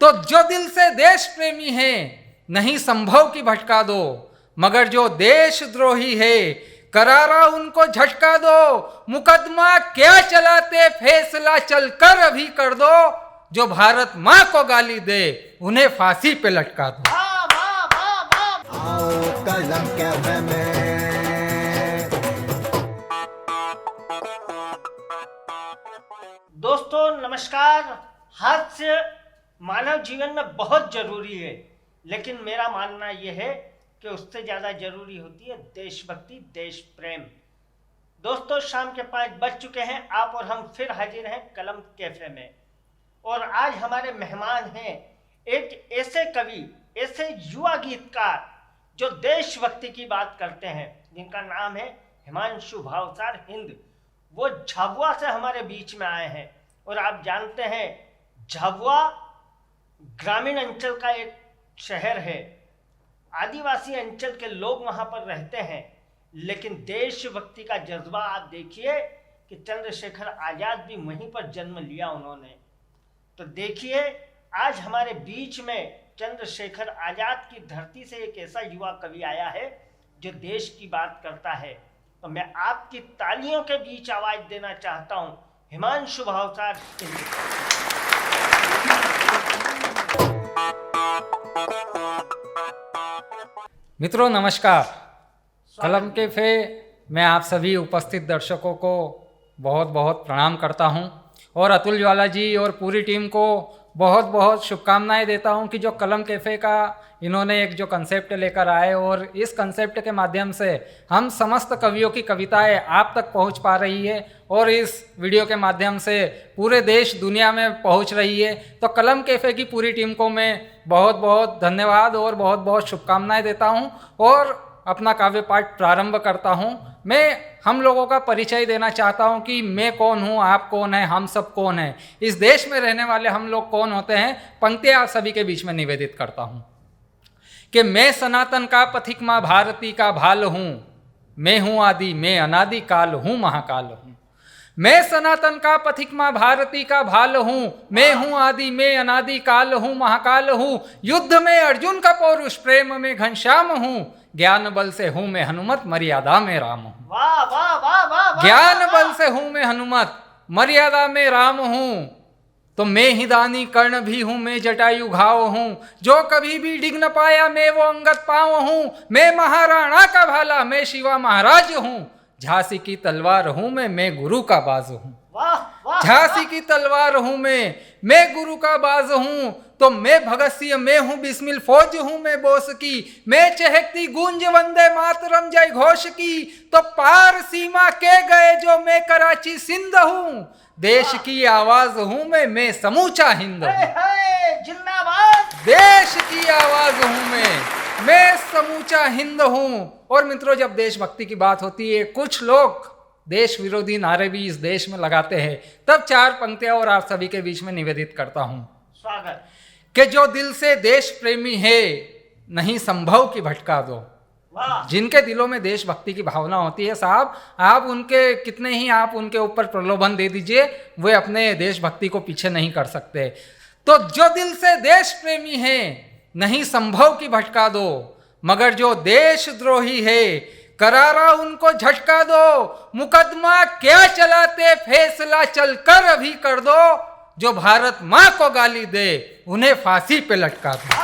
तो जो दिल से देश प्रेमी है नहीं संभव की भटका दो, मगर जो देशद्रोही है करारा उनको झटका दो। मुकदमा क्या चलाते फैसला चलकर अभी कर दो, जो भारत माँ को गाली दे उन्हें फांसी पे लटका दो। कलम कैफे में दोस्तों नमस्कार। हास्य मानव जीवन में बहुत जरूरी है, लेकिन मेरा मानना यह है कि उससे ज़्यादा जरूरी होती है देशभक्ति, देश प्रेम। दोस्तों शाम के 5 बज चुके हैं, आप और हम फिर हाजिर हैं कलम कैफे में। और आज हमारे मेहमान हैं एक ऐसे कवि, ऐसे युवा गीतकार जो देशभक्ति की बात करते हैं, जिनका नाम है हिमांशु भावसार हिंद। वो झाबुआ से हमारे बीच में आए हैं और आप जानते हैं झाबुआ ग्रामीण अंचल का एक शहर है। आदिवासी अंचल के लोग वहाँ पर रहते हैं, लेकिन देशभक्ति का जज्बा आप देखिए कि चंद्रशेखर आज़ाद भी वहीं पर जन्म लिया उन्होंने। तो देखिए आज हमारे बीच में चंद्रशेखर आज़ाद की धरती से एक ऐसा युवा कवि आया है जो देश की बात करता है। तो मैं आपकी तालियों के बीच आवाज देना चाहता हूं हिमांशु भावसार हिंद। मित्रों नमस्कार। कलम कैफे में आप सभी उपस्थित दर्शकों को बहुत बहुत प्रणाम करता हूं और अतुल ज्वाला जी और पूरी टीम को बहुत बहुत शुभकामनाएं देता हूं कि जो कलम कैफ़े का इन्होंने एक जो कंसेप्ट लेकर आए और इस कंसेप्ट के माध्यम से हम समस्त कवियों की कविताएं आप तक पहुंच पा रही है और इस वीडियो के माध्यम से पूरे देश दुनिया में पहुंच रही है। तो कलम कैफ़े की पूरी टीम को मैं बहुत बहुत धन्यवाद और बहुत बहुत शुभकामनाएँ देता हूँ और अपना काव्य पाठ प्रारंभ करता हूँ। मैं हम लोगों का परिचय देना चाहता हूँ कि मैं कौन हूँ, आप कौन हैं, हम सब कौन हैं, इस देश में रहने वाले हम लोग कौन होते हैं। पंक्तियाँ आप सभी के बीच में निवेदित करता हूँ कि मैं सनातन का पथिक माँ भारती का भाल हूँ, मैं हूँ आदि मैं अनादि काल हूँ महाकाल हूँ। मैं सनातन का पथिक माँ भारती का भाल हूँ, मैं हूँ आदि मैं अनादि काल हूँ महाकाल हूँ। युद्ध में अर्जुन का पौरुष, प्रेम में घनश्याम हूँ, ज्ञान बल से हूँ मैं हनुमत, मर्यादा में राम हूँ। वाह वाह वाह वाह। ज्ञान बल से हूँ मैं हनुमत, मर्यादा में राम हूँ। तो मैं ही दानी कर्ण भी हूँ, मैं जटायु घाव हूँ, जो कभी भी डिग न पाया मैं वो अंगद पाँव हूँ। मैं महाराणा का भाला, मैं शिवा महाराज हूँ, झांसी की तलवार हूँ मैं गुरु का बाज हूँ। झांसी की तलवार हूँ मैं गुरु का बाज हूँ। तो मैं भगत सिंह, मैं हूँ बिस्मिल फौज हूँ मैं बोस की, मैं चहकती गूंज वंदे मातरम जय घोष की। तो पार सीमा के गए जो मैं कराची सिंध हूँ, देश की आवाज हूँ मैं समूचा हिंद हूँ। जिंदाबाद। देश की आवाज हूँ मैं समूचा हिंद हूँ। और मित्रों जब देशभक्ति की बात होती है, कुछ लोग देश विरोधी नारे भी इस देश में लगाते हैं, तब 4 पंक्तियां और आप सभी के बीच में निवेदित करता हूं। स्वागत। कि जो दिल से देश प्रेमी है नहीं संभव की भटका दो। जिनके दिलों में देशभक्ति की भावना होती है साहब, आप उनके कितने ही आप उनके ऊपर प्रलोभन दे दीजिए, वे अपने देशभक्ति को पीछे नहीं कर सकते। तो जो दिल से देश प्रेमी है नहीं संभव की भटका दो, मगर जो देशद्रोही है करारा उनको झटका दो। मुकदमा क्या चलाते फैसला चलकर अभी कर दो, जो भारत माँ को गाली दे उन्हें फांसी पे लटका दो।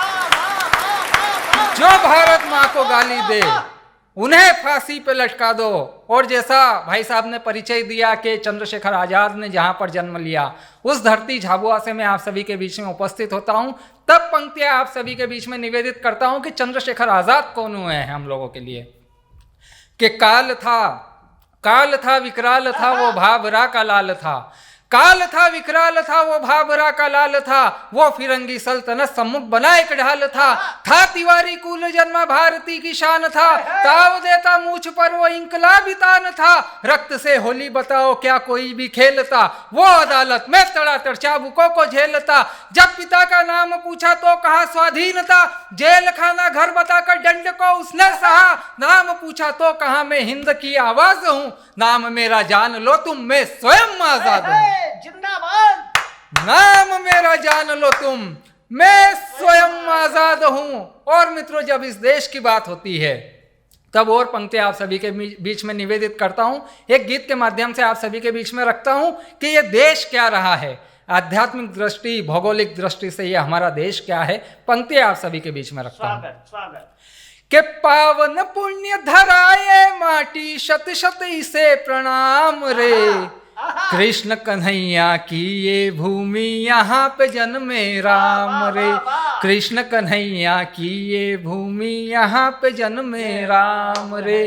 जो भारत माँ को गाली दे उन्हें फांसी पे लटका दो। और जैसा भाई साहब ने परिचय दिया कि चंद्रशेखर आज़ाद ने जहाँ पर जन्म लिया, उस धरती झाबुआ से मैं आप सभी के बीच में उपस्थित होता हूँ। तब पंक्तियाँ आप सभी के बीच में निवेदित करता हूँ कि चंद्रशेखर आज़ाद कौन हुए हैं हम लोगों के लिए। कि काल था विकराल था वो भाभरा का लाल था, काल था विकराल था वो भाभरा का लाल था, वो फिरंगी सल्तनत सम्मुख बना एक ढाल था तिवारी कुल जन्मा भारती की शान था, ताव देता मूछ पर वो इंकलाबी तान था, रक्त से होली बताओ क्या कोई भी खेलता, वो अदालत में तड़ातड़ चाबुकों को झेलता, जब पिता का नाम पूछा तो कहा स्वाधीनता, जेल खाना घर बताकर दंड को उसने सहा, नाम पूछा तो कहा मैं हिंद की आवाज हूँ, नाम मेरा जान लो तुम मैं स्वयं आजाद हूँ। जिंदाबाद। नाम मेरा जान लो तुम मैं स्वयं आजाद हूं। और मित्रों, जब इस देश की बात होती है तब और पंक्तियां आप सभी के बीच में निवेदित करता हूं, एक गीत के माध्यम से आप सभी के बीच में रखता हूं कि ये देश क्या रहा है, आध्यात्मिक दृष्टि, भौगोलिक दृष्टि से ये हमारा देश क्या है। पंक्तियां आप सभी के बीच में रखता हूं। स्वागत स्वागत। के पावन पुण्य धराए माटी, शत शत इसे प्रणाम रे। कृष्ण कन्हैया की ये भूमि, यहाँ पे जन्मे राम रे। कृष्ण कन्हैया की ये भूमि, यहाँ पे जन्मे राम रे।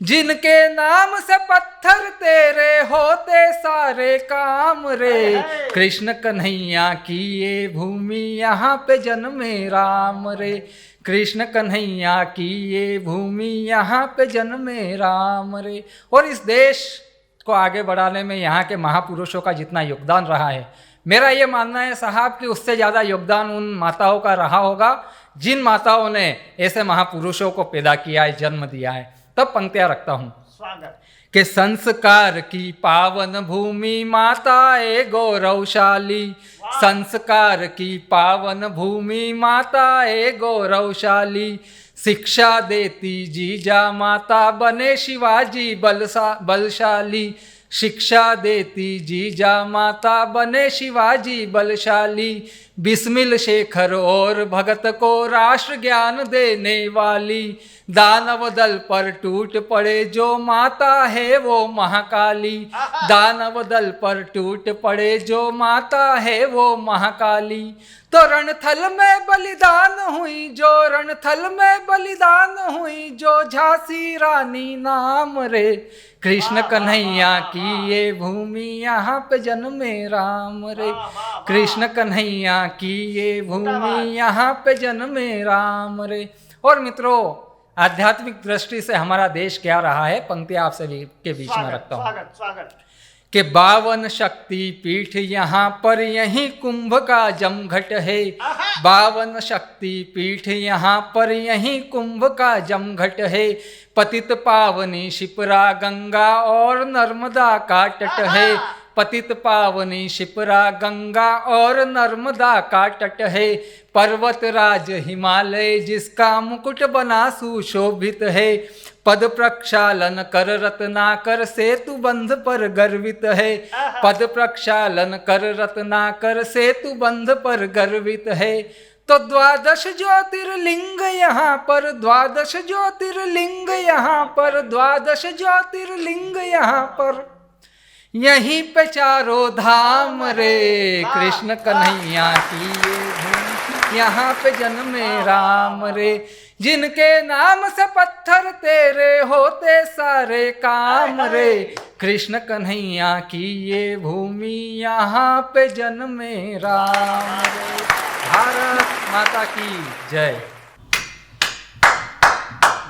जिनके नाम से पत्थर तेरे होते सारे काम रे। कृष्ण कन्हैया की ये भूमि, यहाँ पे जन्मे राम रे। कृष्ण कन्हैया की ये भूमि, यहाँ पे जन्मे राम रे। और इस देश को आगे बढ़ाने में यहाँ के महापुरुषों का जितना योगदान रहा है, मेरा ये मानना है साहब कि उससे ज़्यादा योगदान उन माताओं का रहा होगा जिन माताओं ने ऐसे महापुरुषों को पैदा किया है, जन्म दिया है। तब पंक्तियाँ रखता हूँ। स्वागत। कि संस्कार की पावन भूमि माता ए गौरवशाली। संस्कार की पावन भूमि माता ए गौरवशाली। शिक्षा देती जीजा माता, बने शिवाजी बलशाली। शिक्षा देती जीजा माता, बने शिवाजी बलशाली। बिस्मिल शेखर और भगत को राष्ट्र ज्ञान देने वाली। दानव दल पर टूट पड़े जो माता है वो महाकाली। दानव दल पर टूट पड़े जो माता है वो महाकाली। तो रणथल में बलिदान हुई जो, रणथल में बलिदान हुई जो, झांसी रानी नाम रे। कृष्ण कन्हैया की ये भूमि, यहाँ पे जन्मे राम रे। कृष्ण कन्हैया की ये भूमि, यहाँ पे जन्मे राम रे। और मित्रों, आध्यात्मिक दृष्टि से हमारा देश क्या रहा है, पंक्ति आप सभी के बीच में रखता हूँ। स्वागत स्वागत। कि 52 शक्ति पीठ यहाँ पर, यहीं कुंभ का जमघट है। 52 शक्ति पीठ यहाँ पर, यहीं कुंभ का जमघट है। पतित पावनी शिप्रा गंगा और नर्मदा का तट है। पतित पावनी शिप्रा गंगा और नर्मदा का तट है। पर्वत राज हिमालय जिसका मुकुट बना सुशोभित है। पद प्रक्षालन कर रत्नाकर सेतु बंध पर गर्वित है। पद प्रक्षालन कर रत्नाकर सेतु बंध पर गर्वित है। तो 12 ज्योतिर्लिंग यहाँ पर, 12 ज्योतिर्लिंग यहाँ पर, 12 ज्योतिर्लिंग यहाँ पर, यहीं पे चारों धाम रे। कृष्ण कन्हैया की ये भूमि, यहाँ पे जन्मे राम रे। जिनके नाम से पत्थर तेरे होते सारे काम रे। कृष्ण कन्हैया की ये भूमि, यहाँ पे जन्मे राम रे। भारत माता की जय।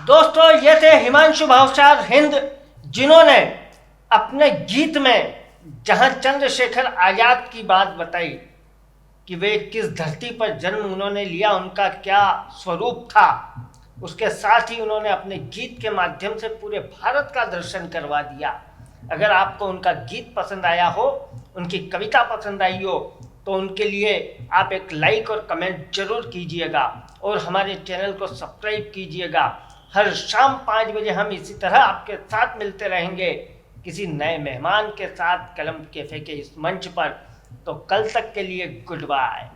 दोस्तों, ये थे हिमांशु भावसार हिंद, जिन्होंने अपने गीत में जहां चंद्रशेखर आजाद की बात बताई कि वे किस धरती पर जन्म उन्होंने लिया, उनका क्या स्वरूप था, उसके साथ ही उन्होंने अपने गीत के माध्यम से पूरे भारत का दर्शन करवा दिया। अगर आपको उनका गीत पसंद आया हो, उनकी कविता पसंद आई हो, तो उनके लिए आप एक लाइक और कमेंट जरूर कीजिएगा और हमारे चैनल को सब्सक्राइब कीजिएगा। हर शाम 5 बजे हम इसी तरह आपके साथ मिलते रहेंगे किसी नए मेहमान के साथ कलम कैफे के इस मंच पर। तो कल तक के लिए गुड बाय।